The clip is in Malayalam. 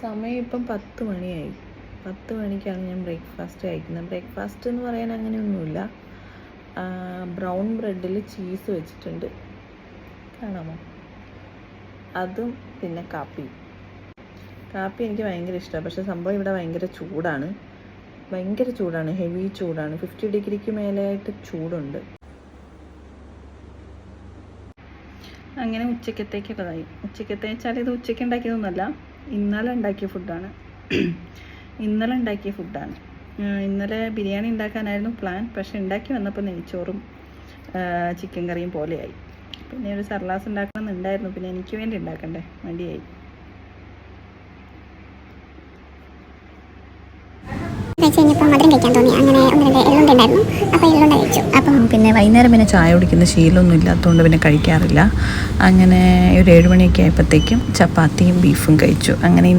സമയം ഇപ്പം 10 മണിയായി. 10 മണിക്കാണ് ഞാൻ ബ്രേക്ക്ഫാസ്റ്റ് കഴിക്കുന്നത്. ബ്രേക്ക്ഫാസ്റ്റ് എന്ന് പറയാൻ അങ്ങനെയൊന്നുമില്ല. ബ്രൗൺ ബ്രെഡിൽ ചീസ് വെച്ചിട്ടുണ്ട്, കാണാമോ? അതും പിന്നെ കാപ്പി എനിക്ക് ഭയങ്കര ഇഷ്ടമാണ്. പക്ഷേ സംഭവം ഇവിടെ ഭയങ്കര ചൂടാണ്, ഹെവി ചൂടാണ്. 50 ഡിഗ്രിക്ക് മേലെയായിട്ട് ചൂടുണ്ട്. അങ്ങനെ ഉച്ചക്കത്തേക്കുള്ളതായി. ഉച്ചക്കത്തെ വെച്ചാൽ ഇത് ഉച്ചയ്ക്ക് ഉണ്ടാക്കിയതൊന്നുമല്ല, ഇന്നലെ ഉണ്ടാക്കിയ ഫുഡാണ്. ഇന്നലെ ബിരിയാണി ഉണ്ടാക്കാനായിരുന്നു പ്ലാൻ. പക്ഷെ ഉണ്ടാക്കി വന്നപ്പോൾ നെയ്ച്ചോറും ചിക്കൻ കറിയും പോലെയായി. പിന്നെ ഒരു സർലാസ് ഉണ്ടാക്കണമെന്നുണ്ടായിരുന്നു, പിന്നെ എനിക്ക് വേണ്ടി ഉണ്ടാക്കണ്ടേ, മടിയായി. അപ്പം പിന്നെ വൈകുന്നേരം പിന്നെ ചായ കുടിക്കുന്ന ശീലമൊന്നും ഇല്ലാത്തതുകൊണ്ട് പിന്നെ കഴിക്കാറില്ല. അങ്ങനെ ഒരു 7 മണിയൊക്കെ ആയപ്പോഴത്തേക്കും ചപ്പാത്തിയും ബീഫും കഴിച്ചു. അങ്ങനെ ഇന്ന്